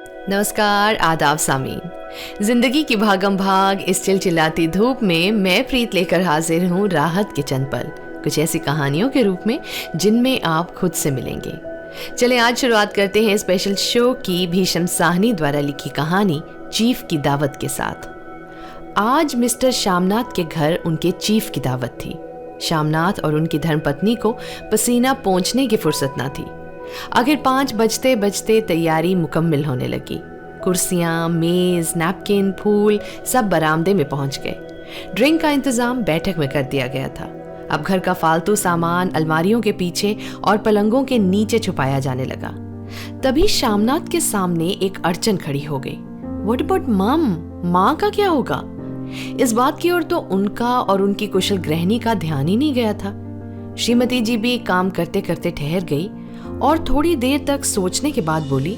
नमस्कार, आदाब सामीन। जिंदगी की भागम भाग इस चिलचिलाती धूप में मैं प्रीत लेकर हाजिर हूँ राहत के चंद पल, कुछ ऐसी कहानियों के रूप में जिनमें आप खुद से मिलेंगे। चलें आज शुरुआत करते हैं स्पेशल शो की भीषम साहनी द्वारा लिखी कहानी चीफ की दावत के साथ। आज मिस्टर श्यामनाथ के घर उनके चीफ की दावत थी। श्यामनाथ और उनकी धर्मपत्नी को पसीना पोंछने की फुर्सत न थी। आखिर 5 बजते बजते तैयारी मुकम्मल होने लगी। कुर्सियां, मेज, नैपकिन, फूल सब बरामदे में पहुंच गए। ड्रिंक का इंतजाम बैठक में कर दिया गया था। अब घर का फालतू सामान अलमारियों के पीछे और पलंगों के नीचे छुपाया जाने लगा। तभी श्यामनाथ के सामने एक अड़चन खड़ी हो गई। व्हाट अबाउट मम? माँ का क्या होगा? इस बात की ओर तो उनका और उनकी कुशल गृहिणी का ध्यान ही नहीं गया था। श्रीमती जी भी काम करते करते ठहर गई और थोड़ी देर तक सोचने के बाद बोली,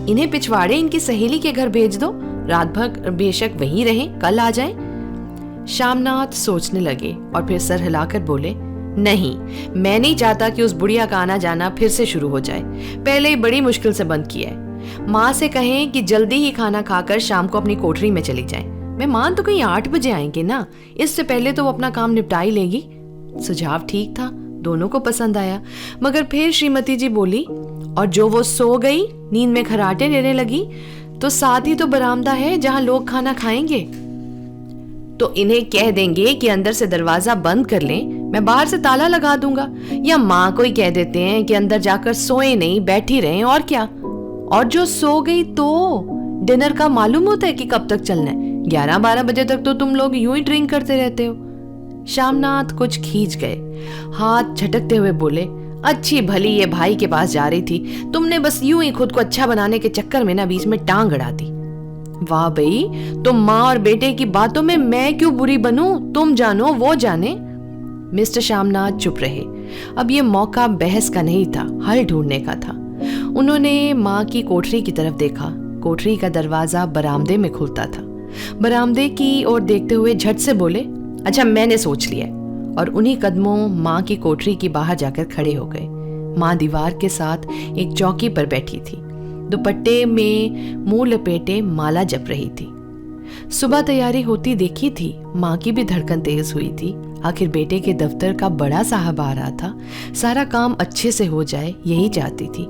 इन्हें पिछवाड़े इनकी सहेली के घर भेज दो, रात भर बेशक वहीं रहें, कल आ जाएं। श्यामनाथ सोचने लगे और फिर सर हिलाकर बोले, नहीं, मैं नहीं चाहता कि उस बुढ़िया का आना जाना फिर से शुरू हो जाए। पहले ही बड़ी मुश्किल से बंद किया है। माँ से कहें कि जल्दी ही खाना खाकर शाम को अपनी कोठरी में चली जाए। मेहमान तो कहीं 8 बजे आएंगे ना, इससे पहले तो वो अपना काम निपटा ही लेगी। सुझाव ठीक था, दोनों को पसंद आया। मगर फिर श्रीमती जी बोली, और जो वो सो गई, नींद में खर्राटे लेने लगी, तो साथ ही तो बरामदा है जहां लोग खाना खाएंगे। तो इन्हें कह देंगे कि अंदर से दरवाजा बंद कर लें, मैं बाहर से ताला लगा दूंगा। या माँ को ही कह देते हैं कि अंदर जाकर सोए नहीं, बैठी रहें, और क्या। और जो सो गई तो डिनर का मालूम होता है कि कब तक चलना है। 11-12 बजे तक तो तुम लोग यूं ही ड्रिंक करते रहते हो। श्यामनाथ कुछ खींच गए, हाथ झटकते हुए बोले, अच्छी भली ये भाई के पास जा रही थी, तुमने बस यूं ही खुद को अच्छा बनाने के चक्कर में ना बीच में टांग अड़ा दी। वाह बई, तुम माँ और बेटे की बातों में मैं क्यों बुरी बनूं? तुम जानो वो जाने। मिस्टर श्यामनाथ चुप रहे। अब ये मौका बहस का नहीं था, हल ढूंढने का था। उन्होंने माँ की कोठरी की तरफ देखा। कोठरी का दरवाजा बरामदे में खुलता था। बरामदे की ओर देखते हुए झट से बोले, अच्छा मैंने सोच लिया। और उन्हीं कदमों माँ की कोठरी की बाहर जाकर खड़े हो गए। माँ दीवार के साथ एक चौकी पर बैठी थी, दुपट्टे में मुंह लपेटे माला जप रही थी। सुबह तैयारी होती देखी थी, माँ की भी धड़कन तेज हुई थी। आखिर बेटे के दफ्तर का बड़ा साहब आ रहा था, सारा काम अच्छे से हो जाए यही चाहती थी।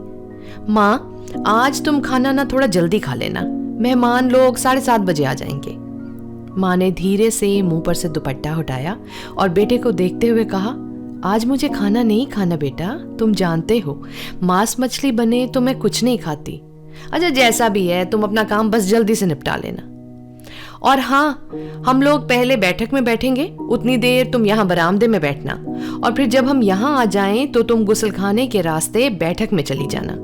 माँ, आज तुम खाना ना थोड़ा जल्दी खा लेना, मेहमान लोग 7:30 बजे आ जाएंगे। माँ ने धीरे से मुंह पर से दुपट्टा हटाया और बेटे को देखते हुए कहा, आज मुझे खाना नहीं खाना बेटा, तुम जानते हो मांस मछली बने तो मैं कुछ नहीं खाती। अच्छा जैसा भी है, तुम अपना काम बस जल्दी से निपटा लेना। और हाँ, हम लोग पहले बैठक में बैठेंगे, उतनी देर तुम यहाँ बरामदे में बैठना, और फिर जब हम यहाँ आ जाएं तो तुम गुसलखाने के रास्ते बैठक में चली जाना।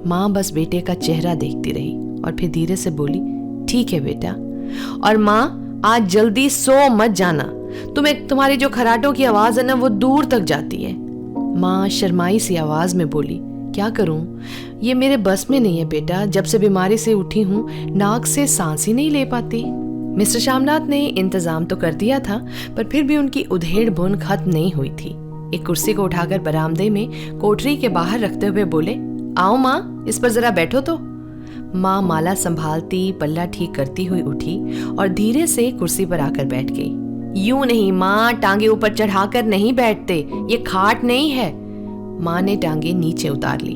माँ बस बेटे का चेहरा देखती रही और फिर धीरे से बोली, ठीक है बेटा। और माँ, आज जल्दी सो मत जाना, तुम्हारी जो खराटों की आवाज है ना वो दूर तक जाती है। माँ शर्माई सी आवाज में बोली, क्या करूं, ये मेरे बस में नहीं है बेटा, जब से बीमारी से उठी हूं नाक से सांस ही नहीं ले पाती। मिस्टर श्यामनाथ ने इंतजाम तो कर दिया था, पर फिर भी उनकी उधेड़ बुन खत्म नहीं हुई थी। एक कुर्सी को उठाकर बरामदे में कोठरी के बाहर रखते हुए बोले, आओ माँ, इस पर जरा बैठो तो। माँ माला संभालती पल्ला ठीक करती हुई उठी और धीरे से कुर्सी पर आकर बैठ गई। यूं नहीं माँ, टांगे ऊपर चढ़ाकर नहीं बैठते, ये खाट नहीं है। माँ ने टांगे नीचे उतार ली।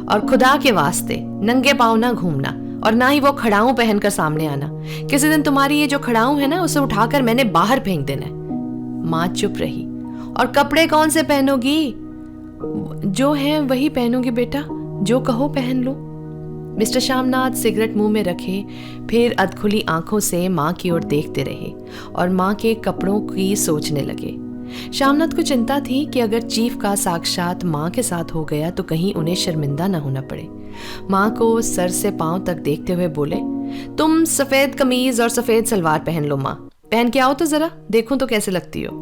और खुदा के वास्ते नंगे पांव ना घूमना, और ना ही वो खड़ाऊं पहनकर सामने आना। किसी दिन तुम्हारी ये जो खड़ाऊं है ना, उसे उठाकर मैंने बाहर फेंक देना है। माँ चुप रही। और कपड़े कौन से पहनोगी? जो है वही पहनूंगी बेटा, जो कहो पहन लो। मिस्टर श्यामनाथ सिगरेट मुंह में रखे, फिर अधखुली आंखों से माँ की ओर देखते रहे और माँ के कपड़ों की सोचने लगे। श्यामनाथ को चिंता थी कि अगर चीफ का साक्षात माँ के साथ हो गया तो कहीं उन्हें शर्मिंदा न होना पड़े। माँ को सर से पांव तक देखते हुए बोले, तुम सफेद कमीज और सफेद सलवार पहन लो माँ, पहन के आओ तो जरा, देखूं तो कैसे लगती हो।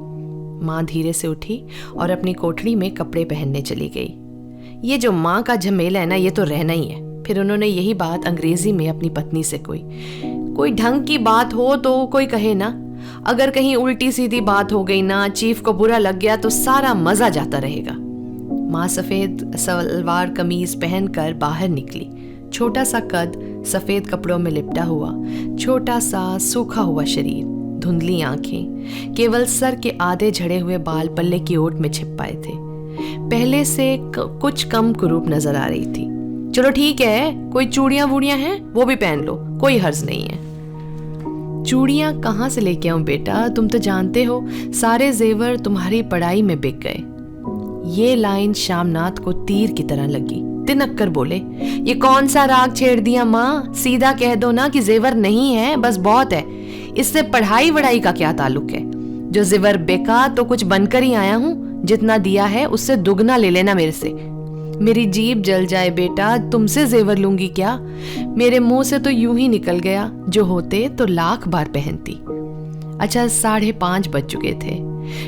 माँ धीरे से उठी और अपनी कोठरी में कपड़े पहनने चली गई। ये जो माँ का झमेला है ना, ये तो रहना ही है। फिर उन्होंने यही बात अंग्रेजी में अपनी पत्नी से कोई ढंग की बात हो तो कोई कहे ना, अगर कहीं उल्टी सीधी बात हो गई ना, चीफ को बुरा लग गया तो सारा मजा जाता रहेगा। माँ सफेद सलवार कमीज पहनकर बाहर निकली। छोटा सा कद, सफेद कपड़ों में लिपटा हुआ, छोटा सा सूखा हुआ शरीर, धुंधली आंखें, केवल सर के आधे झड़े हुए बाल पल्ले की ओट में छिप पाए थे। पहले से कुछ कम कुरूप नजर आ रही थी। चलो ठीक है, कोई चूड़ियां वूड़ियां हैं वो भी पहन लो, कोई हर्ज नहीं है। चूड़ियां कहाँ से लेके आऊं बेटा, तुम तो जानते हो सारे जेवर तुम्हारी पढ़ाई में बिक गए। ये लाइन श्यामनाथ को तीर की तरह लगी। तिनक कर बोले, ये कौन सा राग छेड़ दिया माँ, सीधा कह दो ना कि जेवर नहीं है, बस बहुत है। इससे पढ़ाई वढ़ाई का क्या ताल्लुक है? जो जेवर बेका तो कुछ बनकर ही आया हूँ, जितना दिया है उससे दुगना ले लेना मेरे से। मेरी जीभ जल जाए बेटा, तुमसे जेवर लूंगी क्या? मेरे मुंह से तो यूं ही निकल गया, जो होते तो लाख बार पहनती। अच्छा 5:30 बज चुके थे।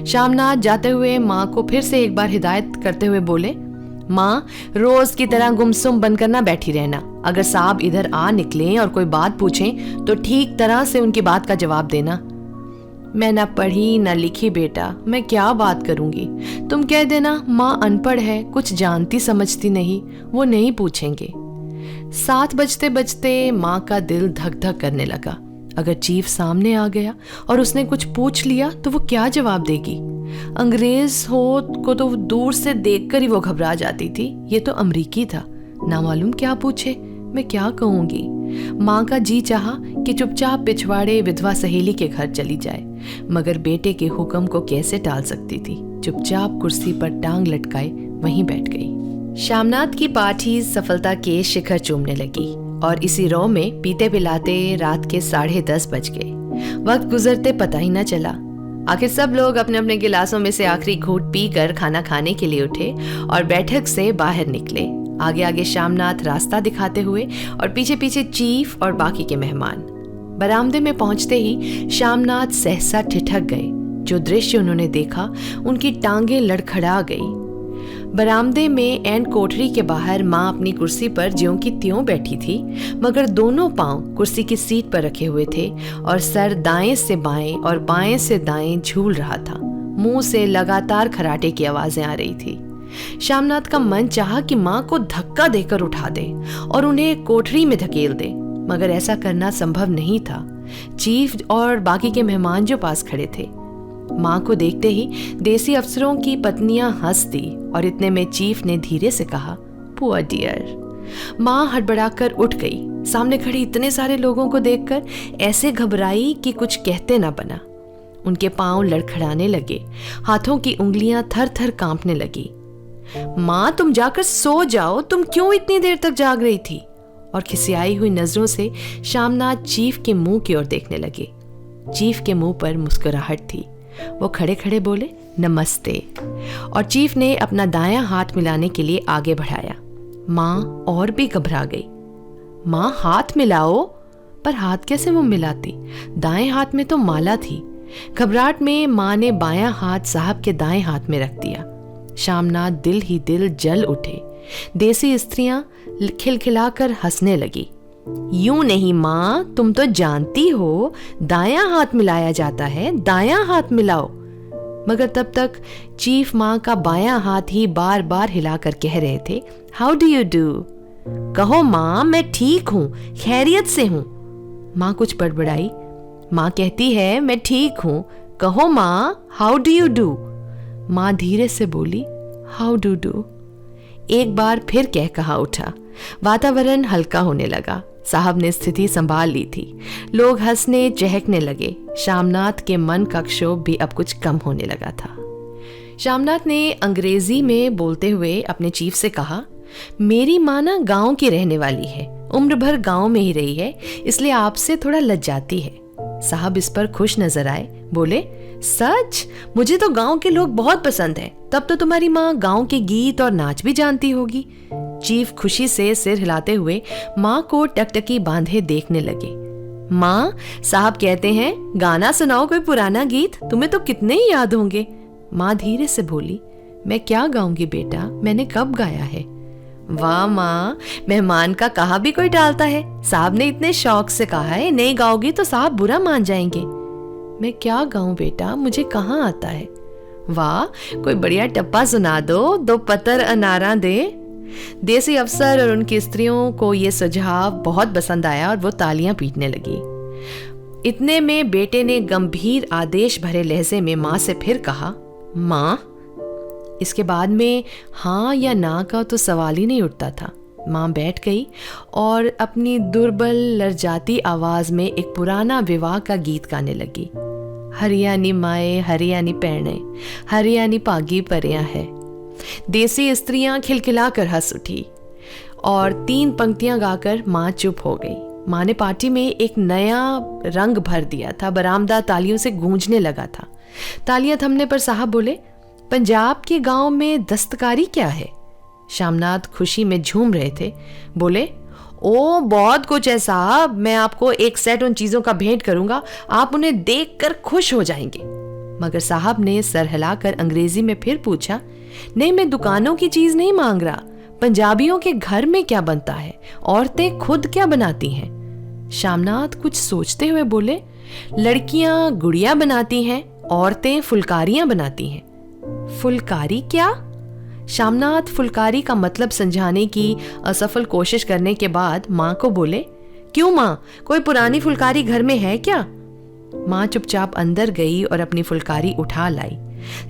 श्यामनाथ जाते हुए माँ को फिर से एक बार हिदायत करते हुए बोले, माँ रोज की तरह गुमसुम बनकर ना बैठी रहना। अगर साहब इधर आ निकलें और कोई बात पूछें तो ठीक तरह से उनकी बात का जवाब देना। मैं ना पढ़ी ना लिखी बेटा, मैं क्या बात करूंगी? तुम कह देना माँ अनपढ़ है, कुछ जानती समझती नहीं, वो नहीं पूछेंगे। 7 बजते बजते माँ का दिल धक धक करने लगा। अगर चीफ सामने आ गया और उसने कुछ पूछ लिया तो वो क्या जवाब देगी? अंग्रेज हो को तो दूर से देखकर ही वो घबरा जाती थी, ये तो अमरीकी था, ना मालूम क्या पूछे, मैं क्या कहूंगी? माँ का जी चाहा कि चुपचाप पिछवाड़े विधवा सहेली के घर चली जाए, मगर बेटे के हुक्म को कैसे टाल सकती थी। चुपचाप कुर्सी पर टांग लटकाए वहीं बैठ गई। श्यामनाथ की पाठी सफलता के शिखर चूमने लगी और इसी रौ में पीते पिलाते रात के 10:30 बज गए। वक्त गुजरते पता ही न चला। आखिर सब लोग अपने अपने गिलासों में से आखिरी घूंट पीकर खाना खाने के लिए उठे और बैठक से बाहर निकले। आगे आगे श्यामनाथ रास्ता दिखाते हुए और पीछे पीछे चीफ और बाकी के मेहमान। बरामदे में पहुंचते ही श्यामनाथ सहसा ठिठक गए। जो दृश्य उन्होंने देखा, उनकी टांगें लड़खड़ा गई। बरामदे में एन कोठरी के बाहर माँ अपनी कुर्सी पर ज्यों की त्यों बैठी थी, मगर दोनों पांव कुर्सी की सीट पर रखे हुए थे और सर दाएं से बाएं और बाएं से दाएं झूल रहा था। मुंह से लगातार खराटे की आवाजें आ रही थी। श्यामनाथ का मन चाहा कि माँ को धक्का देकर उठा दे और उन्हें कोठरी में धकेल दे, मगर ऐसा करना संभव नहीं था। चीफ और बाकी के मेहमान जो पास खड़े थे, माँ को देखते ही देसी अफसरों की पत्नियां हंस दी और इतने में चीफ ने धीरे से कहा, पुअर डियर। माँ हड़बड़ाकर उठ गई। सामने खड़े इतने सारे लोगों को देखकर ऐसे घबराई कि कुछ कहते ना बना। उनके पांव लड़खड़ाने लगे, हाथों की उंगलियां थर थर कांपने लगी। माँ तुम जाकर सो जाओ, तुम क्यों इतनी देर तक जाग रही थी? और खिसियाई हुई नजरों से श्यामनाथ चीफ के मुंह की ओर देखने लगे। चीफ के मुंह पर मुस्कुराहट थी। वो खड़े खड़े बोले, नमस्ते, और चीफ ने अपना दायां हाथ मिलाने के लिए आगे बढ़ाया। माँ और भी घबरा गई। माँ हाथ मिलाओ, पर हाथ कैसे वो मिलाती? दाएं हाथ में तो माला थी। घबराहट में माँ ने बायां हाथ साहब के दाएं हाथ में रख दिया। श्यामनाथ दिल ही दिल जल उठे। देसी स्त्रियां खिलखिलाकर हंसने लगी। यूं नहीं माँ, तुम तो जानती हो दायां हाथ मिलाया जाता है, दायां हाथ मिलाओ। मगर तब तक चीफ माँ का बायां हाथ ही बार बार हिलाकर कह रहे थे, हाउ डू यू डू? कहो माँ, मैं ठीक हूँ, खैरियत से हूँ। माँ कुछ बड़बड़ाई। माँ कहती है, मैं ठीक हूँ, कहो माँ, हाउ डू यू डू? माँ धीरे से बोली, हाउ डू डू। एक बार फिर कह कहा उठा। वातावरण हल्का होने लगा। साहब ने स्थिति संभाल ली थी। लोग हंसने चहकने लगे। श्यामनाथ के मन का क्षोभ भी अब कुछ कम होने लगा था। श्यामनाथ ने अंग्रेजी में बोलते हुए अपने चीफ से कहा, मेरी माँ ना गाँव की रहने वाली है, उम्र भर गाँव में ही रही है, इसलिए आपसे थोड़ा लज्जाती है। साहब इस पर खुश नजर आए। बोले, सच? मुझे तो गांव के लोग बहुत पसंद हैं। तब तो तुम्हारी माँ गांव के गीत और नाच भी जानती होगी। चीफ खुशी से सिर हिलाते हुए माँ को टकटकी बांधे देखने लगे। माँ, साहब कहते हैं गाना सुनाओ कोई पुराना गीत, तुम्हें तो कितने ही याद होंगे। माँ धीरे से बोली, मैं क्या गाऊंगी बेटा, मैंने कब गाया है? वाह माँ, मेहमान का कहा भी कोई टालता है। साहब ने इतने शौक से कहा है, नहीं गाओगी तो साहब बुरा मान जाएंगे। मैं क्या गाऊं बेटा, मुझे कहाँ आता है। वाह, कोई बढ़िया टप्पा सुना दो, 2 पतर अनारा दे। देसी अफसर और उनकी स्त्रियों को ये सुझाव बहुत पसंद आया और वो तालियां पीटने लगी। इतने में बेटे ने गंभीर आदेश भरे लहजे में माँ से फिर कहा, माँ। इसके बाद में हाँ या ना का तो सवाल ही नहीं उठता था। माँ बैठ गई और अपनी दुर्बल लर्जाती आवाज में एक पुराना विवाह का गीत गाने लगी। हरियाणी माए हरियाणी पैणे, हरियाणी पागी परियां है। देसी स्त्रियां खिलखिलाकर हंस उठी और 3 पंक्तियां गाकर माँ चुप हो गई। माँ ने पार्टी में एक नया रंग भर दिया था। बरामदा तालियों से गूंजने लगा था। तालियां थमने पर साहब बोले, पंजाब के गांव में दस्तकारी क्या है? शामनाथ खुशी में झूम रहे थे। बोले, ओ बहुत कुछ है साहब, मैं आपको एक सेट उन चीजों का भेंट करूंगा, आप उन्हें देखकर खुश हो जाएंगे। मगर साहब ने सर हिलाकर अंग्रेजी में फिर पूछा, नहीं मैं दुकानों की चीज नहीं मांग रहा, पंजाबियों के घर में क्या बनता है, औरतें खुद क्या बनाती हैं? शामनाथ कुछ सोचते हुए बोले, लड़कियां गुड़िया बनाती हैं, औरतें फुलकारियां बनाती हैं। फुलकारी क्या? शामनाथ फुलकारी का मतलब समझाने की असफल कोशिश करने के बाद माँ को बोले, क्यों माँ, कोई पुरानी फुलकारी घर में है क्या? माँ चुपचाप अंदर गई और अपनी फुलकारी उठा लाई।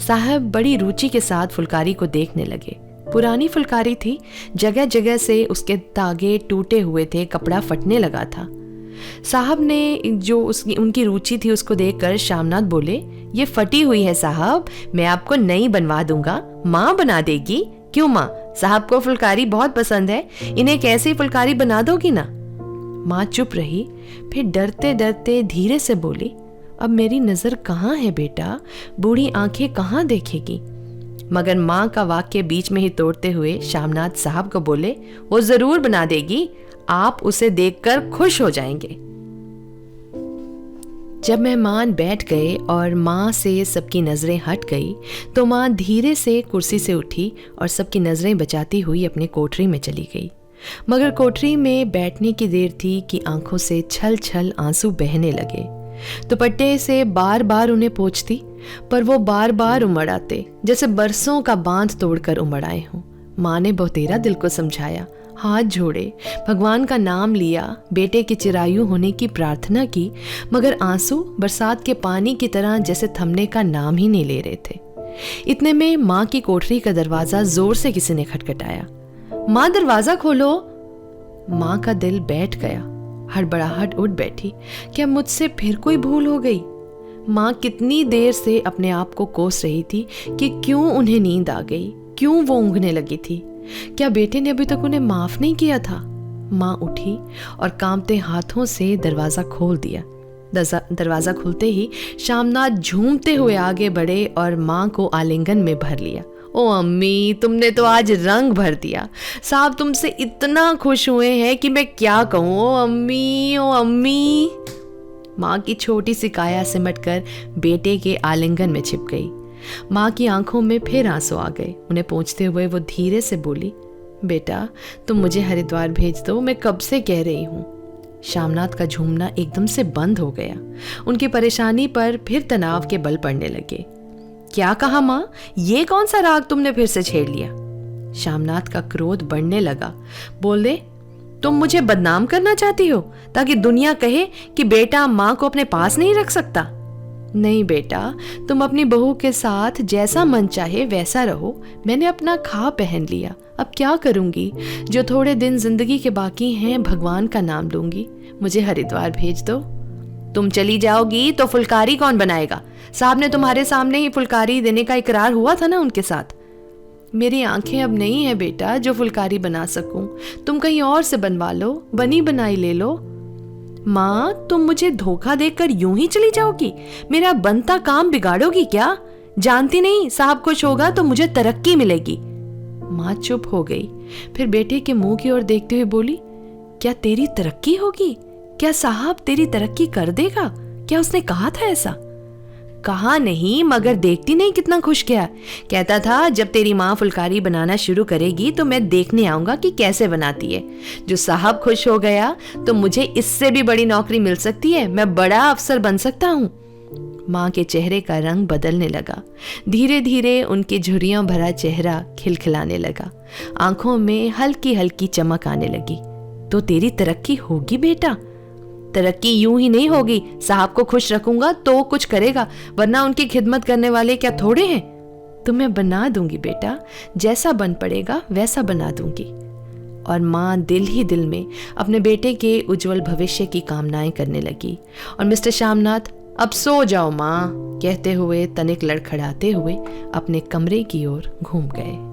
साहब बड़ी रुचि के साथ फुलकारी को देखने लगे। पुरानी फुलकारी थी, जगह जगह से उसके तागे टूटे हुए थे, कपड़ा फटने लगा था। साहब ने जो उनकी रुचि थी उसको देखकर शामनाथ बोले, ये फटी हुई है साहब, मैं आपको नई बनवा दूंगा, माँ बना देगी। क्यों माँ, साहब को फुलकारी बहुत पसंद है, इन्हें कैसी फुलकारी बना दोगी ना? माँ चुप रही, फिर डरते डरते धीरे से बोली, अब मेरी नजर कहाँ है बेटा, बूढ़ी आंखें कहाँ देखेगी? मगर माँ का वाक्य बीच में ही तोड़ते हुए शामनाथ साहब को बोले, वो जरूर बना देगी, आप उसे देखकर खुश हो जाएंगे। जब मेहमान बैठ गए और माँ से सबकी नजरें हट गई तो माँ धीरे से कुर्सी से उठी और सबकी नजरें बचाती हुई अपने कोठरी में चली गई। मगर कोठरी में बैठने की देर थी कि आंखों से छल छल आंसू बहने लगे। दुपट्टे से बार बार उन्हें पोंछती, पर वो बार बार उमड़ आते, जैसे बरसों का बांध तोड़कर उमड़ आए हों। माँ ने बहुतेरा दिल को समझाया, हाथ जोड़े, भगवान का नाम लिया, बेटे के चिरायु होने की प्रार्थना की, मगर आंसू बरसात के पानी की तरह जैसे थमने का नाम ही नहीं ले रहे थे। इतने में माँ की कोठरी का दरवाजा जोर से किसी ने खटखटाया। माँ दरवाजा खोलो। माँ का दिल बैठ गया, हड़बड़ाहट उठ बैठी, क्या मुझसे फिर कोई भूल हो गई? माँ कितनी देर से अपने आप को कोस रही थी कि क्यों उन्हें नींद आ गई, क्यों वो ऊँघने लगी थी, क्या बेटे ने अभी तक उन्हें माफ नहीं किया था? माँ उठी और कांपते हाथों से दरवाजा खोल दिया। दरवाजा खुलते ही शामनाथ झूमते हुए आगे बढ़े और माँ को आलिंगन में भर लिया। ओ अम्मी, तुमने तो आज रंग भर दिया, साहब तुमसे इतना खुश हुए हैं कि मैं क्या कहूँ। ओ अम्मी, ओ अम्मी। माँ की छोटी सी काया सिमटकर बेटे के आलिंगन में छिप गई। माँ की आंखों में फिर आंसू आ गए। उन्हें पोंछते हुए वो धीरे से बोली, बेटा तुम मुझे हरिद्वार भेज दो, मैं कब से कह रही हूँ। शामनाथ का झूमना एकदम से बंद हो गया। उनकी परेशानी पर फिर तनाव के बल पड़ने लगे। क्या कहा माँ, ये कौन सा राग तुमने फिर से छेड़ लिया? शामनाथ का क्रोध बढ़ने लगा। बोले, तुम मुझे बदनाम करना चाहती हो ताकि दुनिया कहे कि बेटा माँ को अपने पास नहीं रख सकता? नहीं बेटा, तुम अपनी बहू के साथ जैसा मन चाहे वैसा रहो। मैंने अपना खा पहन लिया, अब क्या करूंगी? जो थोड़े दिन जिंदगी के बाकी हैं, भगवान का नाम लूंगी। मुझे हरिद्वार भेज दो। तुम चली जाओगी तो फुलकारी कौन बनाएगा? साहब ने तुम्हारे सामने ही फुलकारी देने का इकरार हुआ था ना उनके साथ। मेरी आंखें अब नहीं है बेटा जो फुलकारी बना सकूं, तुम कहीं और से बनवा लो, बनी बनाई ले लो। माँ, तुम मुझे धोखा देकर यूं ही चली जाओगी? मेरा बनता काम बिगाड़ोगी क्या? जानती नहीं, साहब खुश होगा तो मुझे तरक्की मिलेगी। माँ चुप हो गई, फिर बेटे के मुंह की ओर देखते हुए बोली, क्या तेरी तरक्की होगी? क्या साहब तेरी तरक्की कर देगा? क्या उसने कहा था ऐसा? कहा नहीं, मगर देखती नहीं कितना खुश किया। कहता था जब तेरी माँ फुलकारी बनाना शुरू करेगी तो मैं देखने आऊंगा कि कैसे बनाती है। जो साहब खुश हो गया तो मुझे इससे भी बड़ी नौकरी मिल सकती है, मैं बड़ा अफसर बन सकता हूँ। माँ के चेहरे का रंग बदलने लगा। धीरे धीरे उनके झुर्रियों भरा चेहरा खिलखिलाने लगा, आंखों में हल्की हल्की चमक आने लगी। तो तेरी तरक्की होगी बेटा। तरक्की यूं ही नहीं होगी, साहब को खुश रखूंगा तो कुछ करेगा, वरना उनकी खिदमत करने वाले क्या थोड़े हैं। तुम्हें बना दूंगी बेटा, जैसा बन पड़ेगा वैसा बना दूंगी। और माँ दिल ही दिल में अपने बेटे के उज्जवल भविष्य की कामनाएं करने लगी। और मिस्टर श्यामनाथ अब सो जाओ माँ कहते हुए तनिक लड़खड़ाते हुए अपने कमरे की ओर घूम गए।